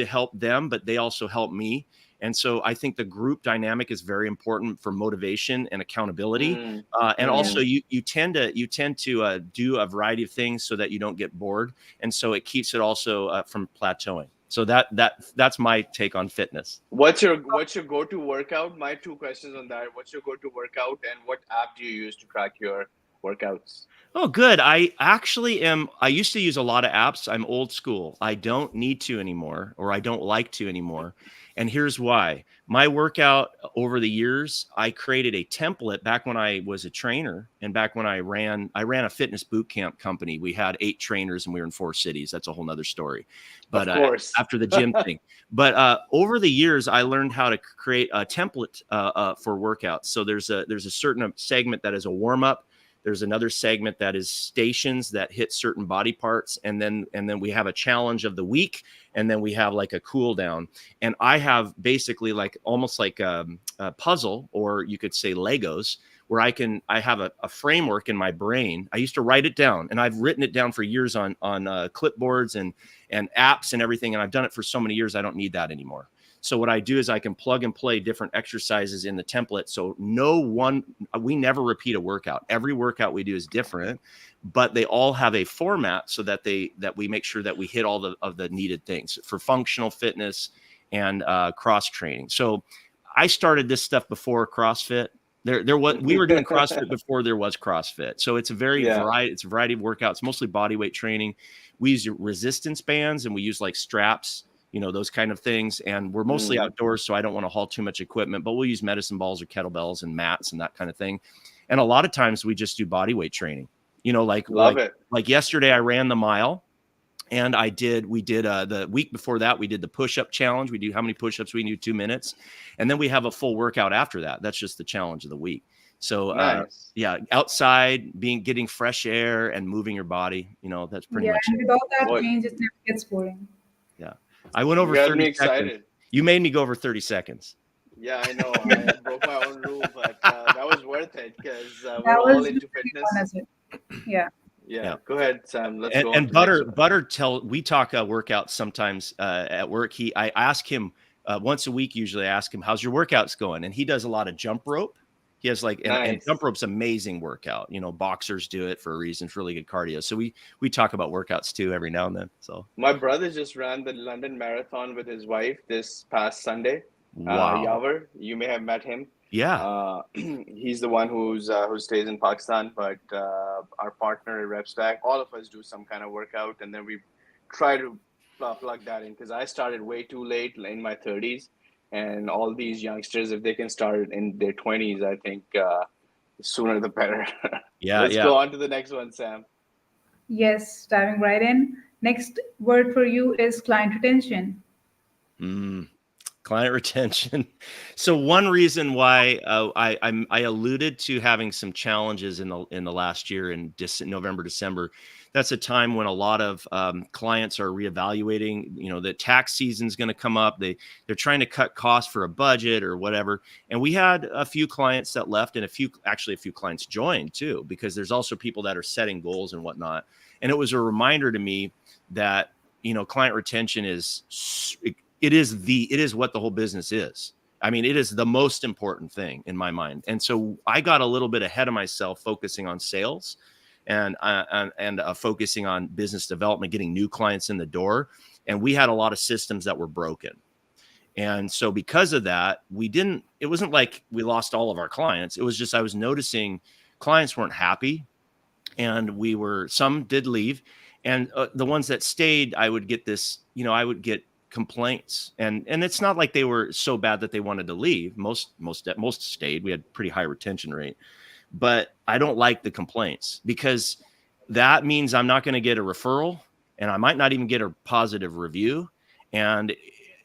Speaker 2: help them, but they also help me. And so I think the group dynamic is very important for motivation and accountability. And also you tend to do a variety of things so that you don't get bored. And so it keeps it also from plateauing. So that's my take on fitness.
Speaker 1: What's your go-to workout? My 2 questions on that. What's your go-to workout, and what app do you use to track your workouts?
Speaker 2: Oh, good. I used to use a lot of apps. I'm old school. I don't need to anymore, or I don't like to anymore. And here's why. My workout over the years, I created a template back when I was a trainer, and back when I ran a fitness boot camp company. We had 8 trainers, and we were in 4 cities. That's a whole nother story. But after the gym thing. But over the years, I learned how to create a template for workouts. So there's a certain segment that is a warm up. There's another segment that is stations that hit certain body parts. And then we have a challenge of the week. And then we have like a cool down. And I have basically almost like a puzzle, or you could say Legos, where I have a framework in my brain. I used to write it down, and I've written it down for years on clipboards and apps and everything. And I've done it for so many years, I don't need that anymore. So what I do is I can plug and play different exercises in the template. So we never repeat a workout. Every workout we do is different, but they all have a format so that we make sure that we hit all of the needed things for functional fitness and cross training. So I started this stuff before CrossFit. We were doing CrossFit before there was CrossFit. So it's a variety of workouts, mostly body weight training. We use resistance bands, and we use like straps, those kind of things. And we're mostly outdoors, so I don't want to haul too much equipment, but we'll use medicine balls or kettlebells and mats and that kind of thing. And a lot of times we just do body weight training, like yesterday I ran the mile, And we did the week before that, we did the push-up challenge. We do how many push-ups we can do, 2 minutes. And then we have a full workout after that. That's just the challenge of the week. So
Speaker 1: Nice.
Speaker 2: yeah, outside, getting fresh air and moving your body, that's pretty
Speaker 3: Yeah,
Speaker 2: much
Speaker 3: and
Speaker 2: it.
Speaker 3: with all that
Speaker 1: Boy,
Speaker 3: change, it never gets boring.
Speaker 2: Yeah. I went
Speaker 1: you
Speaker 2: over
Speaker 1: got me
Speaker 2: 30 seconds.
Speaker 1: excited.
Speaker 2: You made me go over 30 seconds.
Speaker 1: Yeah, I know. I broke my own rule, but that was worth it because
Speaker 3: That
Speaker 1: we're all
Speaker 3: was
Speaker 1: into
Speaker 3: really fun
Speaker 1: fitness.
Speaker 3: as well. Yeah.
Speaker 1: Yeah,
Speaker 2: Yeah.
Speaker 1: go ahead, Sam. Let's
Speaker 2: And,
Speaker 1: go on
Speaker 2: and
Speaker 1: to the next
Speaker 2: Butter, we talk workouts sometimes at work. I ask him once a week, usually I ask him, how's your workouts going? And he does a lot of jump rope. He has and
Speaker 1: Nice.
Speaker 2: jump rope's amazing workout. Boxers do it for a reason. It's really good cardio. So we talk about workouts too every now and then. So
Speaker 1: My brother just ran the London Marathon with his wife this past Sunday.
Speaker 2: wow.
Speaker 1: Yavar, you may have met him.
Speaker 2: Yeah.
Speaker 1: He's the one who stays in Pakistan, but our partner at RevStack, all of us do some kind of workout, and then we try to plug that in because I started way too late in my 30s, and all these youngsters, if they can start in their 20s, I think sooner the better.
Speaker 2: Yeah.
Speaker 1: Let's
Speaker 2: Yeah.
Speaker 1: go on to the next one, Sam.
Speaker 3: Yes, diving right in. Next word for you is client retention.
Speaker 2: Client retention. So one reason why I alluded to having some challenges in the last year in November, December. That's a time when a lot of clients are reevaluating. The tax season's going to come up. They're trying to cut costs for a budget or whatever. And we had a few clients that left, and a few clients joined too, because there's also people that are setting goals and whatnot. And it was a reminder to me that client retention it is what the whole business is. I mean, it is the most important thing in my mind. And so I got a little bit ahead of myself focusing on sales and focusing on business development, getting new clients in the door. And we had a lot of systems that were broken. And so because of that, it wasn't like we lost all of our clients. It was just, I was noticing clients weren't happy, and some did leave. And the ones that stayed, I would get complaints, and it's not like they were so bad that they wanted to leave. Most stayed. We had pretty high retention rate, but I don't like the complaints because that means I'm not going to get a referral, and I might not even get a positive review. And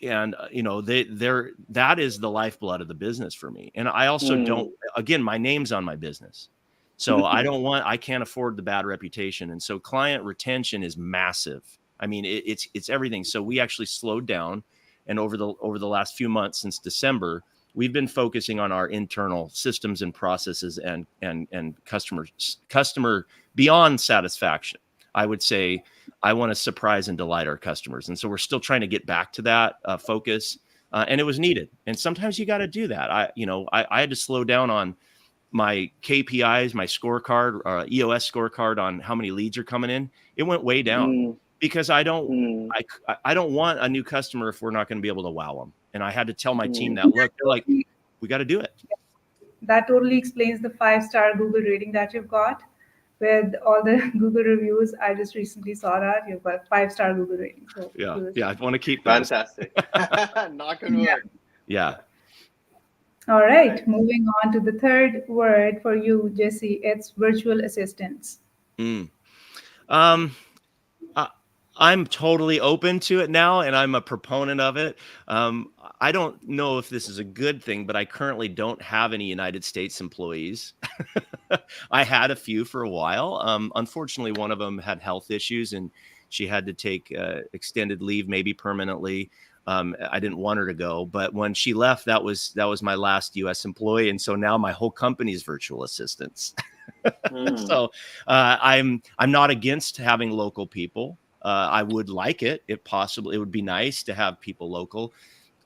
Speaker 2: that is the lifeblood of the business for me. And I also don't, again, my name's on my business. So I can't afford the bad reputation. And so client retention is massive. I mean, it's everything. So we actually slowed down, and over the last few months since December, we've been focusing on our internal systems and processes and customer beyond satisfaction. I would say I want to surprise and delight our customers, and so we're still trying to get back to that focus, and it was needed. And sometimes you got to do that. I had to slow down on my KPIs, my scorecard, EOS scorecard on how many leads are coming in. It went way down. Because I don't want a new customer if we're not going to be able to wow them. And I had to tell my team that, look, they're like, we got to do it.
Speaker 3: That totally explains the 5-star Google rating that you've got with all the Google reviews. I just recently saw that you've got 5-star Google rating. So
Speaker 2: yeah, I want to keep those.
Speaker 1: Fantastic. Knock on wood.
Speaker 2: Yeah.
Speaker 3: All right, moving on to the third word for you, Jesse. It's virtual assistants.
Speaker 2: I'm totally open to it now, and I'm a proponent of it. I don't know if this is a good thing, but I currently don't have any United States employees. I had a few for a while. Unfortunately, one of them had health issues, and she had to take extended leave, maybe permanently. I didn't want her to go, but when she left, that was my last U.S. employee, and so now my whole company is virtual assistants. So I'm not against having local people. I would like it if possible. It would be nice to have people local,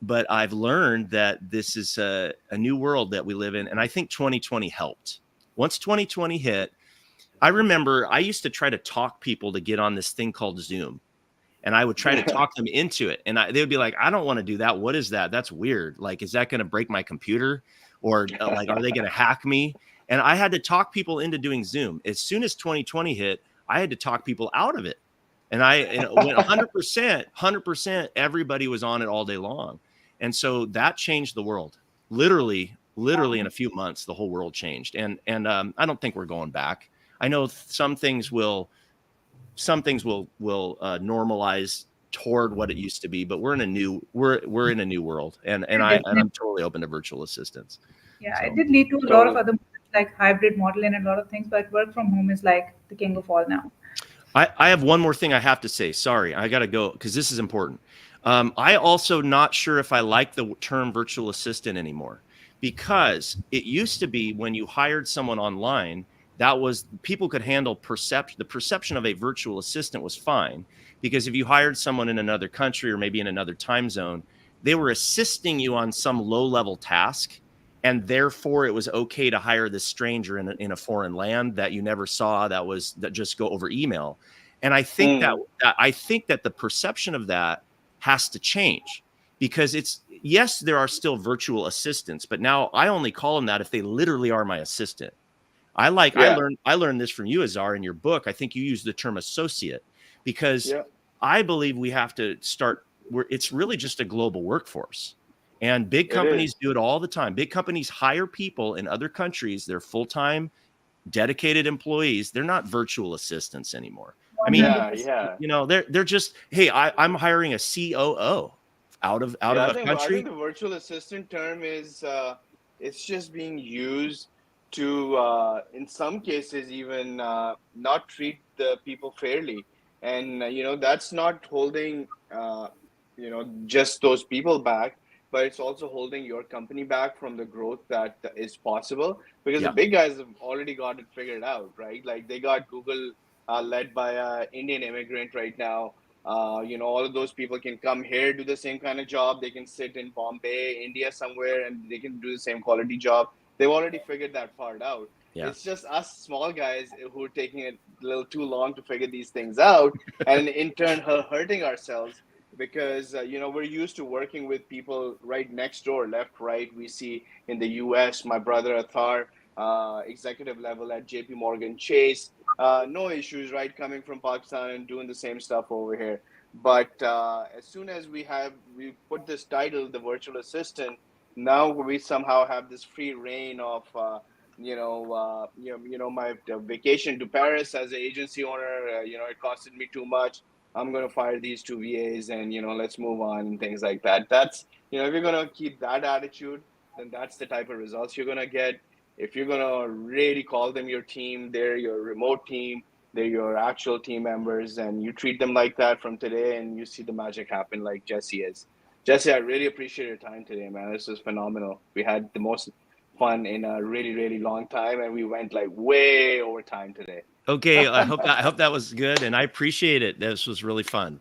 Speaker 2: but I've learned that this is a new world that we live in. And I think 2020 helped. Once 2020 hit, I remember I used to try to talk people to get on this thing called Zoom, and I would try to talk them into it. And they would be like, I don't want to do that. What is that? That's weird. Like, is that going to break my computer? Or like, are they going to hack me? And I had to talk people into doing Zoom. As soon as 2020 hit, I had to talk people out of it. And went 100%, everybody was on it all day long. And so that changed the world. Literally in a few months, the whole world changed. And I don't think we're going back. I know some things will some things will normalize toward what it used to be, but we're in a new world, and I'm totally open to virtual assistants.
Speaker 3: Yeah, it
Speaker 2: So
Speaker 3: did lead to a lot of
Speaker 1: Totally.
Speaker 3: other like hybrid model and a lot of things, but work from home is like the king of all now.
Speaker 2: I have one more thing I have to say. Sorry, I got to go because this is important. I also not sure if I like the term virtual assistant anymore, because it used to be when you hired someone online, that was people could handle the perception of a virtual assistant was fine, because if you hired someone in another country or maybe in another time zone, they were assisting you on some low level task, and therefore it was okay to hire this stranger in a foreign land that you never saw, that just go over email. And I think
Speaker 1: Mm.
Speaker 2: that the perception of that has to change, because yes, there are still virtual assistants, but now I only call them that if they literally are my assistant.
Speaker 1: Yeah.
Speaker 2: I learned this from you, Azar, in your book. I think you use the term associate, because
Speaker 1: Yeah.
Speaker 2: I believe we have to start where it's really just a global workforce. And big
Speaker 1: It
Speaker 2: companies
Speaker 1: is.
Speaker 2: do it all the time. Big companies hire people in other countries. They're full-time, dedicated employees. They're not virtual assistants anymore. I mean,
Speaker 1: Yeah.
Speaker 3: 100%.
Speaker 1: Yeah.
Speaker 2: they're just, hey, I'm hiring a COO out of
Speaker 1: Yeah,
Speaker 2: a
Speaker 1: I think
Speaker 2: country.
Speaker 1: the virtual assistant term is it's just being used to in some cases even not treat the people fairly, and that's not holding just those people back, but it's also holding your company back from the growth that is possible, because the
Speaker 2: Yeah.
Speaker 1: big guys have already got it figured out, right? Like they got Google led by a Indian immigrant right now. All of those people can come here, do the same kind of job. They can sit in Bombay, India somewhere, and they can do the same quality job. They've already figured that part out.
Speaker 2: Yeah.
Speaker 1: It's just us small guys who are taking it a little too long to figure these things out, and in turn hurting ourselves, because we're used to working with people right next door, left, right. We see in the U.S. my brother Athar, executive level at J.P. Morgan Chase, no issues, right? Coming from Pakistan and doing the same stuff over here. But as soon as we put this title, the virtual assistant, now we somehow have this free reign of, my vacation to Paris as an agency owner. It costed me too much. I'm going to fire these two VAs and let's move on and things like that. That's if you're going to keep that attitude, then that's the type of results you're going to get. If you're going to really call them your team, they're your remote team, they're your actual team members, and you treat them like that from today, and you see the magic happen like Jesse is. Jesse, I really appreciate your time today, man. This was phenomenal. We had the most fun in a really, really long time, and we went like way over time today.
Speaker 2: Okay. I hope that was good, and I appreciate it. This was really fun.